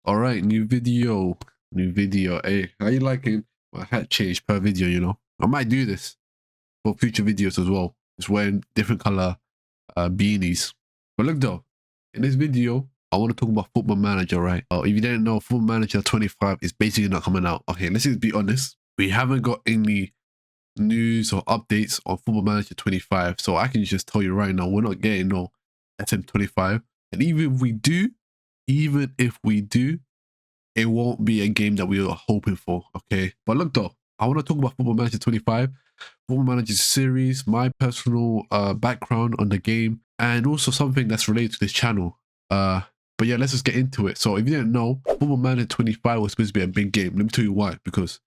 All right, new video. Hey, how you liking my hat change per video? I might do this for future videos as well. Just wearing different color beanies. But look though, in this video, I want to talk about Football Manager, right? Oh, if you didn't know, Football Manager 25 is basically not coming out. Okay, let's just be honest. We haven't got any news or updates on Football Manager 25, so I can just tell you right now, we're not getting no FM25. And even if we do, it won't be a game that we are hoping for, okay? But look though, I want to talk about Football Manager 25, Football Manager series, my personal background on the game, and also something that's related to this channel. But yeah, let's just get into it. So if you didn't know, Football Manager 25 was supposed to be a big game. Let me tell you why. Because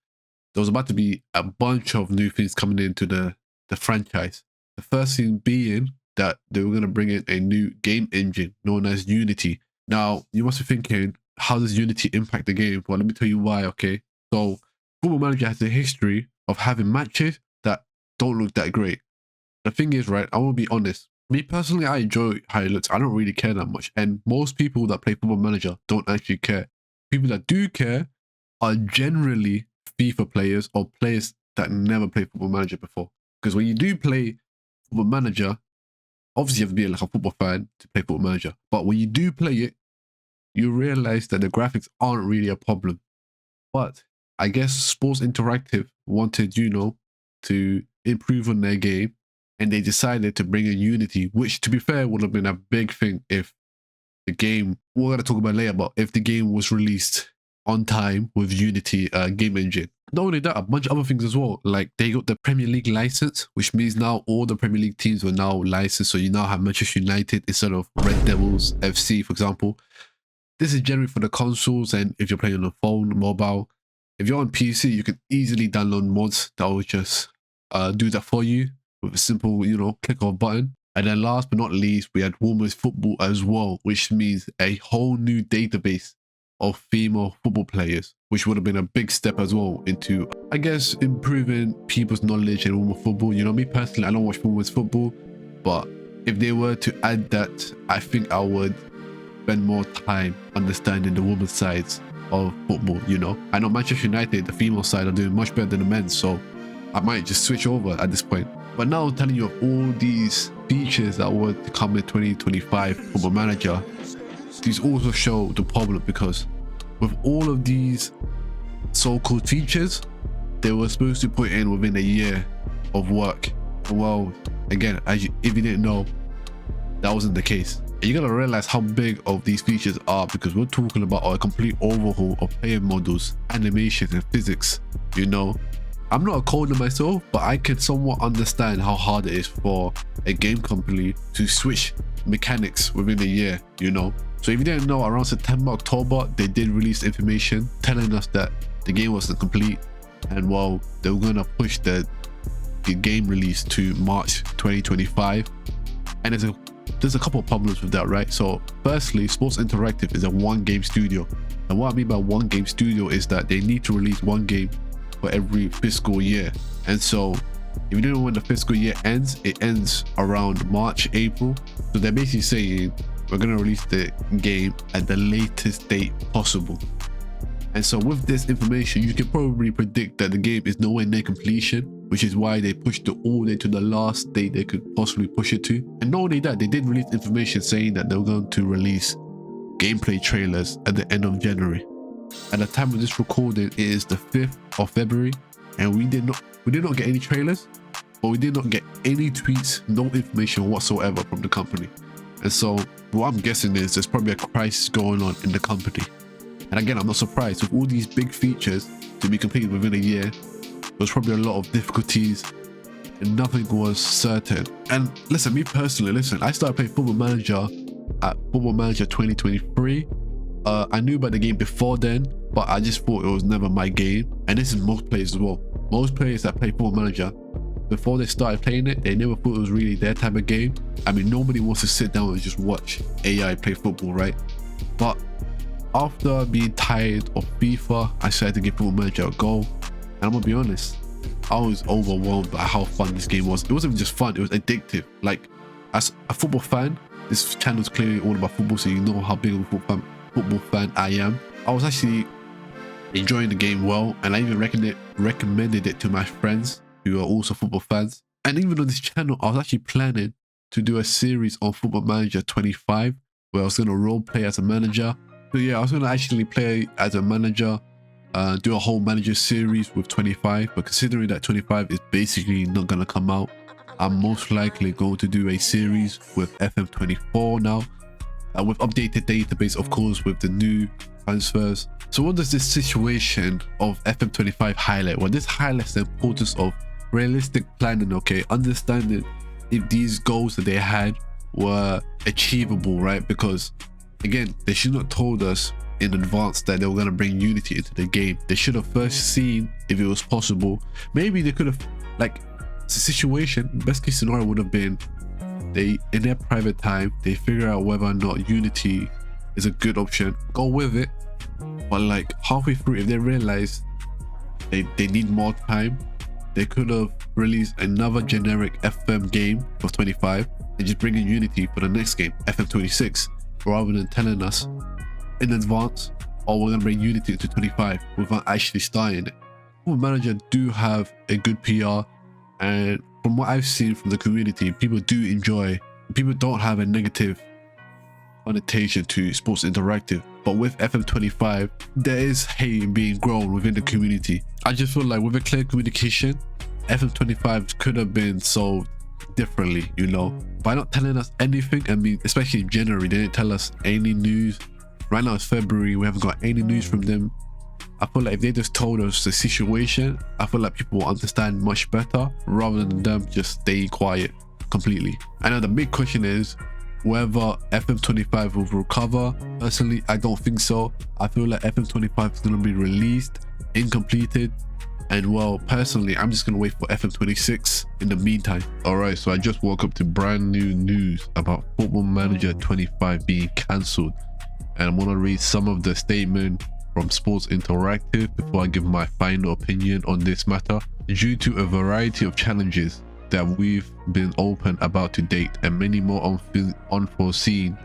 there was about to be a bunch of new things coming into the franchise. The first thing being that they were going to bring in a new game engine known as Unity. Now, you must be thinking, how does Unity impact the game? Well, let me tell you why, okay? So, Football Manager has a history of having matches that don't look that great. The thing is, right, I want to be honest. Me personally, I enjoy how it looks. I don't really care that much. And most people that play Football Manager don't actually care. People that do care are generally FIFA players or players that never played Football Manager before. Because when you do play Football Manager, obviously you have to be like a football fan to play Football Manager. But when you do play it, you realize that the graphics aren't really a problem. But I guess Sports Interactive wanted, to improve on their game. And they decided to bring in Unity, which to be fair would have been a big thing if the game, we're going to talk about later, but if the game was released on time with Unity game engine. Not only that, a bunch of other things as well. Like they got the Premier League license, which means now all the Premier League teams are now licensed. So you now have Manchester United instead of Red Devils FC, for example. This is generally for the consoles, and if you're playing on a phone, mobile. If you're on PC, you can easily download mods that will just do that for you with a simple, click of a button. And then last but not least, we had Women's Football as well, which means a whole new database of female football players, which would have been a big step as well into, I guess, improving people's knowledge in women's football. Me personally, I don't watch women's football, but if they were to add that, I think I would spend more time understanding the women's sides of football. I know Manchester United, the female side, are doing much better than the men's, so I might just switch over at this point. But now I'm telling you of all these features that were to come in 2025 Football Manager, these also show the problem, because with all of these so-called features, they were supposed to put in within a year of work. Well, again, if you didn't know, that wasn't the case. And you gotta realize how big of these features are, because we're talking about a complete overhaul of player models, animations, and physics. I'm not a coder myself, but I can somewhat understand how hard it is for a game company to switch mechanics within a year, So if you didn't know, around September, October, they did release information telling us that the game wasn't complete. And well, they were gonna push the game release to March 2025. And there's a couple of problems with that, right? So firstly, Sports Interactive is a one game studio. And what I mean by one game studio is that they need to release one game for every fiscal year. And so if you don't know when the fiscal year ends, it ends around March, April. So they're basically saying we're going to release the game at the latest date possible. And so with this information, you can probably predict that the game is nowhere near completion, which is why they pushed it all the way to the last date they could possibly push it to. And not only that, they did release information saying that they were going to release gameplay trailers at the end of January. At the time of this recording, it is the 5th of February, and we did not get any trailers, but we did not get any tweets, no information whatsoever from the company. And so what I'm guessing is there's probably a crisis going on in the company. And again, I'm not surprised. With all these big features to be completed within a year, there was probably a lot of difficulties and nothing was certain. And listen, me personally, I started playing Football Manager at Football Manager 2023. I knew about the game before then, but I just thought it was never my game. And this is most players as well. Most players that play Football Manager, before they started playing it, they never thought it was really their type of game. I mean, nobody wants to sit down and just watch AI play football, right? But after being tired of FIFA, I decided to give Football Manager a go. And I'm gonna be honest, I was overwhelmed by how fun this game was. It wasn't just fun, it was addictive. Like, as a football fan, this channel is clearly all about football, so you know how big of a football fan I am. I was actually enjoying the game well, and I even recommended it to my friends who are also football fans. And even on this channel, I was actually planning to do a series on Football Manager 25, where I was going to role play as a manager. So yeah, I was going to actually play as a manager, do a whole manager series with 25. But considering that 25 is basically not going to come out, I'm most likely going to do a series with FM24 now, with updated database, of course, with the new transfers. So what does this situation of FM25 highlight? Well, this highlights the importance of realistic planning, okay? Understanding if these goals that they had were achievable, right? Because again, they should not told us in advance that they were going to bring Unity into the game. They should have first seen if it was possible. Maybe they could have, like, the situation, best case scenario would have been they, in their private time, they figure out whether or not Unity is a good option, go with it. But like halfway through, if they realize they need more time, they could have released another generic FM game for 25 and just bring in Unity for the next game, FM26, rather than telling us in advance, oh, we're gonna bring Unity to 25 without actually starting it. Football Manager do have a good PR, and from what I've seen from the community, people do enjoy. People don't have a negative connotation to Sports Interactive, but with FM25, there is hate being grown within the community. I just feel like with a clear communication, FM25 could have been solved differently, you know, by not telling us anything. I mean, especially in January, they didn't tell us any news. Right now it's February, we haven't got any news from them. I feel like if they just told us the situation, I feel like people will understand much better rather than them just stay quiet completely. I know the big question is whether FM25 will recover. Personally, I don't think so. I feel like FM25 is going to be released incompleted, and well, personally, I'm just going to wait for FM26 in the meantime. Alright, so I just woke up to brand new news about Football Manager 25 being cancelled, and I'm going to read some of the statement from Sports Interactive before I give my final opinion on this matter. Due to a variety of challenges that we've been open about to date and many more unforeseen,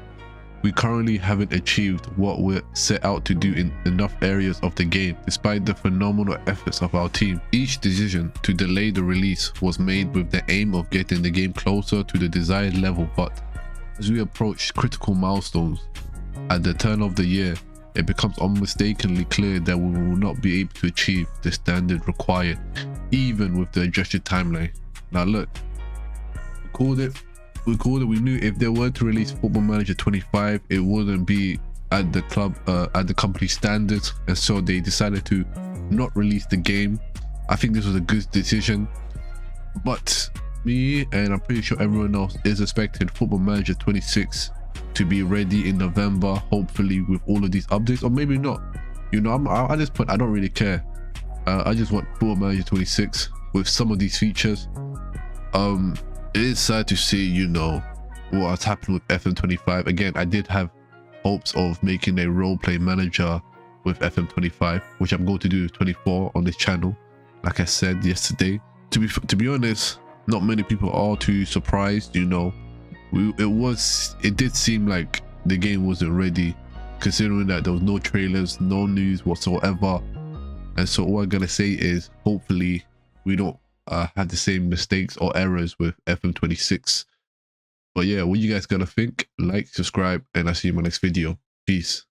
we currently haven't achieved what we're set out to do in enough areas of the game, despite the phenomenal efforts of our team. Each decision to delay the release was made with the aim of getting the game closer to the desired level, but as we approach critical milestones at the turn of the year, it becomes unmistakably clear that we will not be able to achieve the standard required, even with the adjusted timeline. Now look, we we knew if they were to release Football Manager 25, it wouldn't be at the company standards, and so they decided to not release the game. I think this was a good decision, but me and I'm pretty sure everyone else is expecting Football Manager 26 to be ready in November, hopefully with all of these updates, or maybe not. You know, at this point I don't really care. I just want Football Manager 26 with some of these features. It is sad to see, you know, what's happened with FM25. Again, I did have hopes of making a roleplay manager with FM25, which I'm going to do with 24 on this channel, like I said yesterday. To be honest, not many people are too surprised, you know. It did seem like the game wasn't ready, considering that there was no trailers, no news whatsoever. And so all I'm gonna say is hopefully we don't have the same mistakes or errors with FM26. But yeah, what you guys gonna think? Like, subscribe, and I'll see you in my next video. Peace.